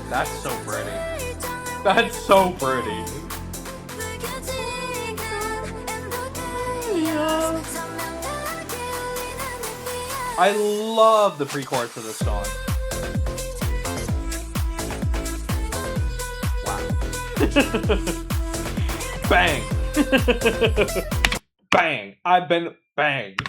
That's so pretty. That's so pretty. I love the pre-chorus of this song. Wow. Bang. Bang. I've been banged.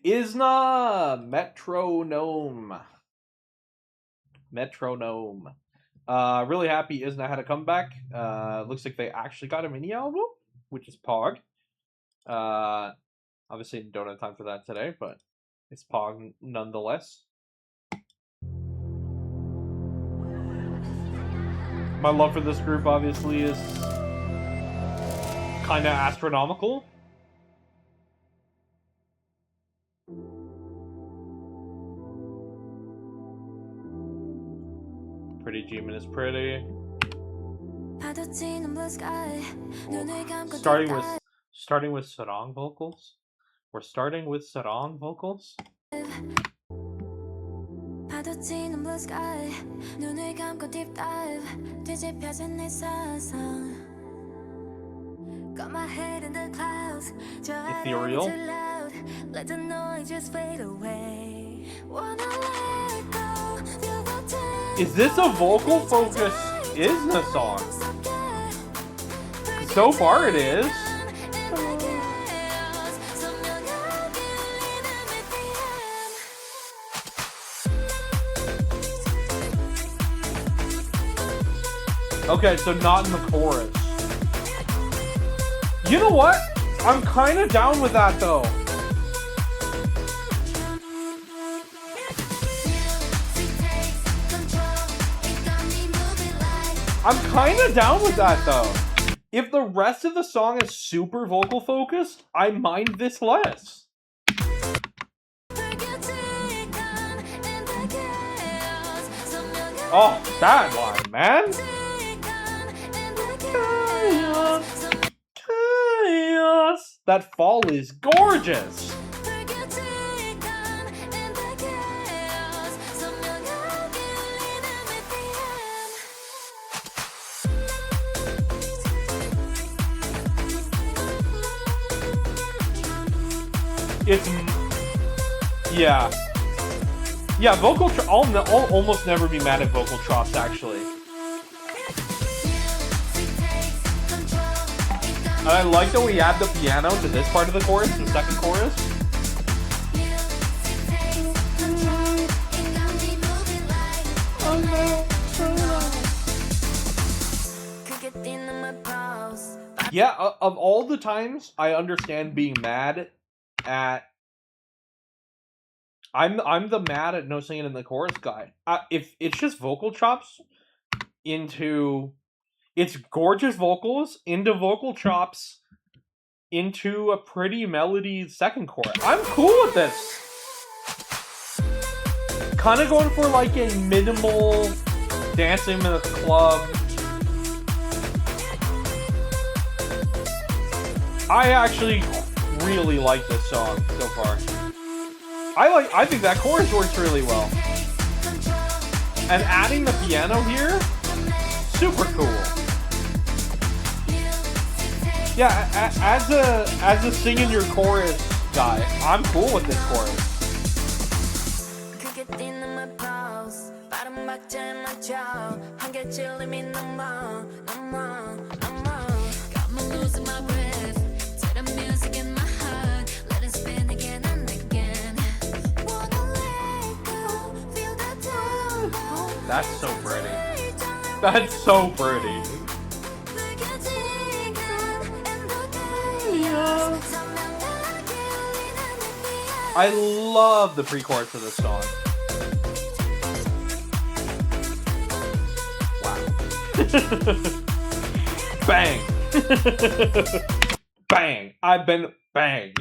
Izna METRONOME. Metronome. Really happy Izna had a comeback. Looks like they actually got a mini album, which is Pog. Obviously don't have time for that today, but it's Pog nonetheless. My love for this group obviously is kind of astronomical. Pretty G-Man is pretty. Starting with sarong vocals. We're starting with sarong vocals. Ethereal. Is this a vocal focus Izna song? So far it is. Okay, so not in the chorus. You know what? I'm kind of down with that though. I'm kind of down with that though. If the rest of the song is super vocal focused, I mind this less. Oh, that line, man. Chaos. That fall is gorgeous. It's, yeah. Yeah, vocal, I'll almost never be mad at vocal chops, actually. And I like that we add the piano to this part of the chorus, the second chorus. Yeah, of all the times I understand being mad at, I'm the mad at no singing in the chorus guy. If it's just vocal chops into, it's gorgeous vocals into vocal chops into a pretty melody second chorus, I'm cool with this. Kind of going for like a minimal dancing in a club. I actually really like this song so far. I think that chorus works really well. And adding the piano here, super cool. Yeah, as a sing in your chorus guy, I'm cool with this chorus. That's so pretty. That's so pretty. I love the pre-chorus of this song. Wow. Bang. Bang. I've been banged.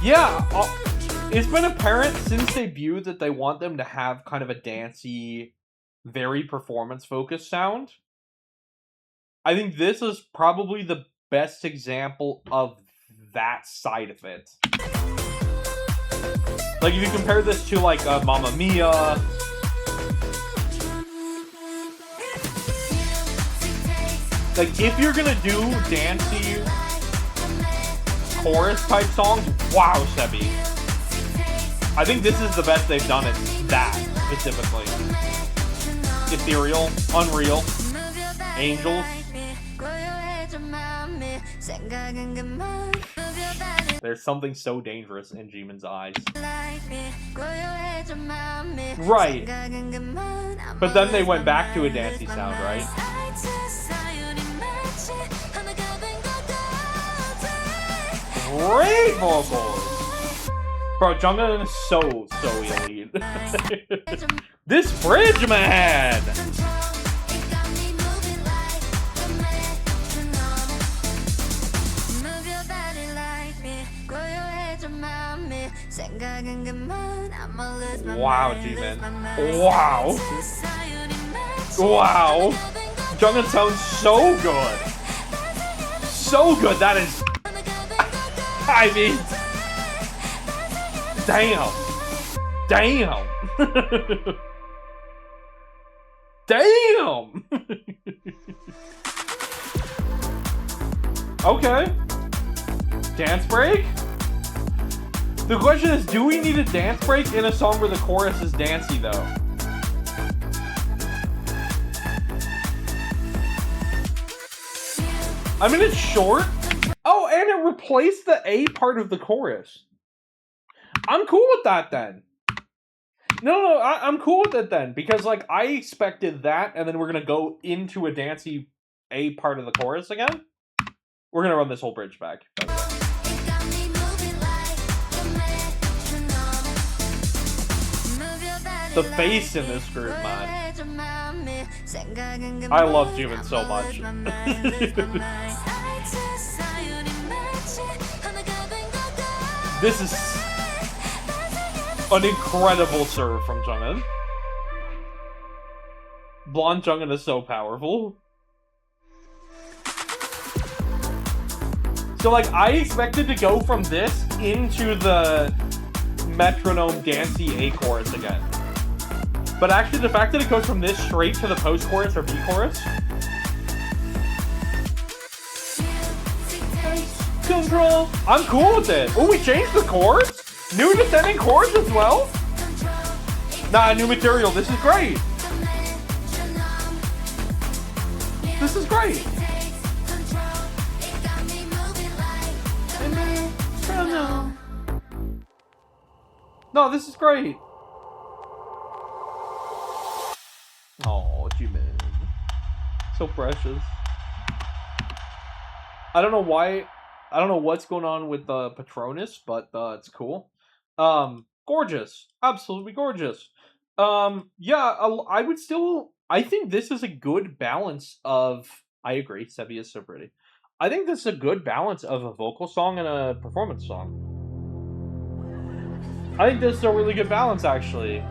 Yeah, it's been apparent since debut that they want them to have kind of a dancey, very performance-focused sound. I think this is probably the best example of that side of it. Like, if you compare this to, like, Mamma Mia, like, if you're gonna do dancey chorus-type songs, wow, Sebi. I think this is the best they've done it, that, specifically. Ethereal, Unreal, Angels. There's something so dangerous in Jimin's eyes. Right. But then they went back to a dancey sound, right? Great vocals! Bro, Jungkook is so elite. This bridge, man! Wow, Jimin. Wow. Wow. Jungkook sounds so good. So good. That is... I mean... Damn. Damn. Damn. Okay. Dance break? The question is, do we need a dance break in a song where the chorus is dancey, though? I mean, it's short. Oh, and it replaced the A part of the chorus. I'm cool with that, then. No, I'm cool with it, then. Because, like, I expected that, and then we're going to go into a dancey A part of the chorus again. We're going to run this whole bridge back. The face in this group, man. I love Jimin so much. This is an incredible serve from Jungkook. Blonde Jungkook is so powerful. So, like, I expected to go from this into the metronome dancey A chorus again. But actually, the fact that it goes from this straight to the post-chorus or B-chorus... Control! I'm cool with it! Oh, we changed the chords? New descending chords as well? Nah, new material. This is great! This is great! No, this is great! Oh, Jimin. So precious. I don't know why... I don't know what's going on with the Patronus, but it's cool. Gorgeous. Absolutely gorgeous. Yeah, I would still... I think this is a good balance of... I agree, Sebi is so pretty. I think this is a good balance of a vocal song and a performance song. I think this is a really good balance, actually.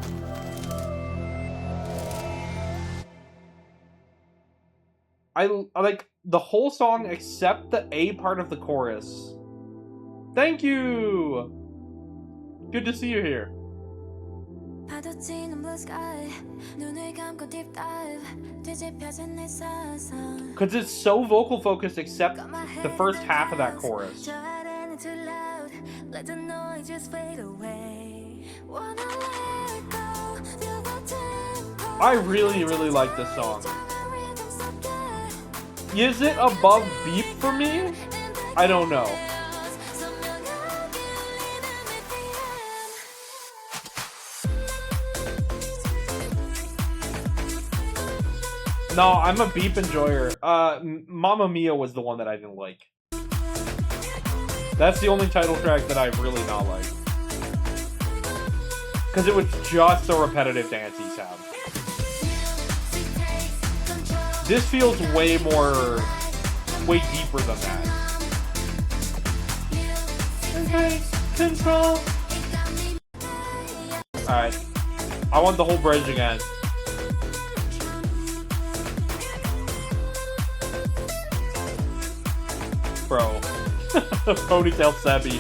I like the whole song except the A part of the chorus. Thank you! Good to see you here. Because it's so vocal focused except the first half of that chorus. I really, really like this song. Is it above Beep for me? I don't know. No, I'm a Beep enjoyer. Mamma Mia was the one that I didn't like. That's the only title track that I really not like. Because it was just a repetitive dancey sound. This feels way deeper than that. control. Alright. I want the whole bridge again. Bro. Ponytail Sebby.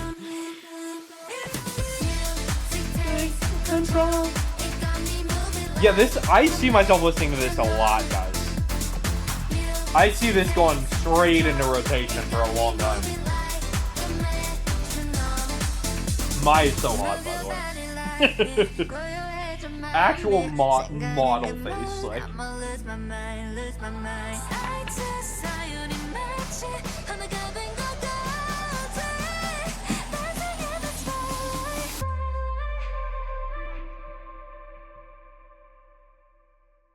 Control. Yeah, this, I see myself listening to this a lot, guys. I see this going straight into rotation for a long time. Maya's so hot, by the way. Actual model face, like.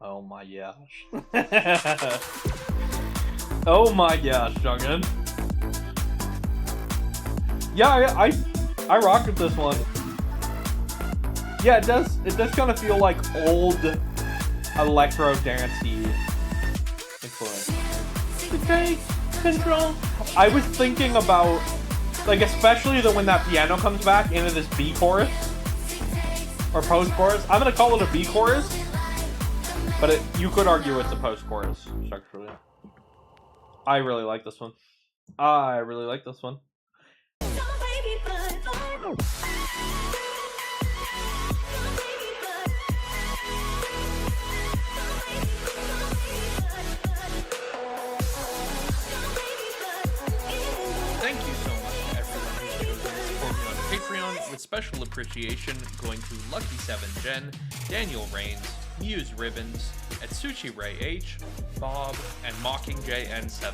Oh my gosh. Oh my gosh, Jungin. Yeah, I rock with this one. Yeah, it does kind of feel like old electro dancey influence. Okay, control. I was thinking about, like, especially when that piano comes back into this B chorus or post chorus. I'm gonna call it a B chorus, but you could argue it's a post chorus structurally. I really like this one. I really like this one. Thank you so much to everyone who's chosen to support me on Patreon, with special appreciation going to Lucky7 Jen, Daniel Rains, Muse Ribbons, Atsuchi Ray H, Bob, and Mocking JN7.